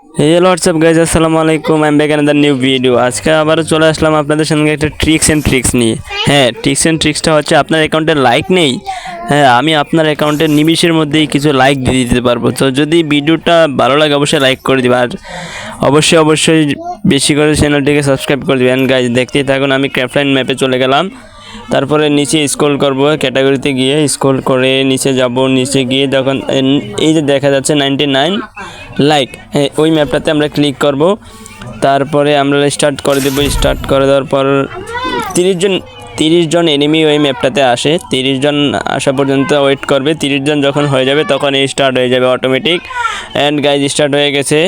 Hello WhatsApp guys, আসসালামু আলাইকুম। I am back another new video. আজকে আবারও চলে আসলাম আপনাদের সঙ্গে একটা ট্রিক্স নিয়ে। হ্যাঁ, ট্রিক্সটা হচ্ছে আপনার অ্যাকাউন্টে লাইক নেই। হ্যাঁ, আমি আপনার অ্যাকাউন্টের নিমিষের মধ্যেই কিছু লাইক দিয়ে দিতে পারবো। তো যদি ভিডিওটা ভালো লাগে অবশ্যই লাইক করে দিবেন, আর অবশ্যই বেশি করে চ্যানেলটিকে সাবস্ক্রাইব করে দিবেন। গাইজ দেখতেই থাকুন, আমি ক্রাফটলাইন ম্যাপে চলে গেলাম। তারপরে নিচে স্ক্রল করব, ক্যাটাগরিতে গিয়ে স্ক্রল করে নিচে যাব। নিচে গিয়ে যখন এই যে দেখা যাচ্ছে 99 লাইক, হ্যাঁ ওই ম্যাপটাতে আমরা ক্লিক করব। তারপরে আমরা স্টার্ট করে দেবো। স্টার্ট করে দেওয়ার পর 30 জন এনিমি ওই ম্যাপটাতে আসে। 30 জন আসা পর্যন্ত ওয়েট করবে। 30 জন যখন হয়ে যাবে তখন এই স্টার্ট হয়ে যাবে অটোমেটিক। অ্যান্ড গাইজ স্টার্ট হয়ে গেছে।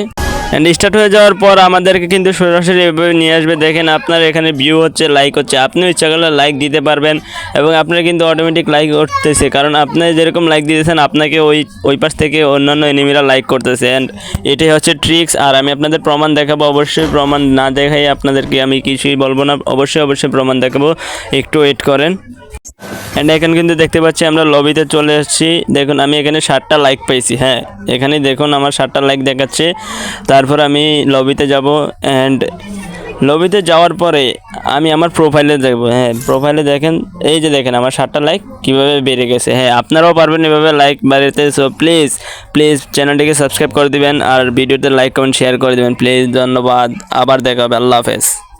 অ্যান্ড স্টার্ট হয়ে যাওয়ার পর আমাদেরকে কিন্তু সরাসরি এভাবে নিয়ে আসবে। দেখেন আপনার এখানে ভিউ হচ্ছে, লাইক হচ্ছে। আপনিও ইচ্ছা করলে লাইক দিতে পারবেন এবং আপনার কিন্তু অটোমেটিক লাইক উঠতেছে, কারণ আপনি যেরকম লাইক দিতেছেন আপনাকে ওই পাশ থেকে অন্যান্য এনিমিরা লাইক করতেছে। অ্যান্ড এটাই হচ্ছে ট্রিক্স। আর আমি আপনাদের প্রমাণ দেখাবো। অবশ্যই প্রমাণ না দেখাই আপনাদেরকে আমি কিছুই বলবো না। অবশ্যই প্রমাণ দেখাবো, একটু ওয়েট করেন। অ্যান্ড এখানে কিন্তু দেখতে পাচ্ছি আমরা লবিতে চলে এসেছি। দেখুন আমি এখানে 60টা লাইক পাইছি। হ্যাঁ, এখানে দেখুন আমার 60টা লাইক দেখাচ্ছে। তারপর আমি লবিতে যাব। অ্যান্ড লবিতে যাওয়ার পরে আমি আমার প্রোফাইলে দেখবো। হ্যাঁ, প্রোফাইলে দেখেন, এই যে দেখেন আমার 60টা লাইক কীভাবে বেড়ে গেছে। হ্যাঁ, আপনারাও পারবেন এভাবে লাইক বাড়াতে। সো প্লিজ চ্যানেলটিকে সাবস্ক্রাইব করে দিবেন আর ভিডিওতে লাইক কমেন্ট শেয়ার করে দেবেন প্লিজ। ধন্যবাদ, আবার দেখা হবে। আল্লাহ হাফেজ।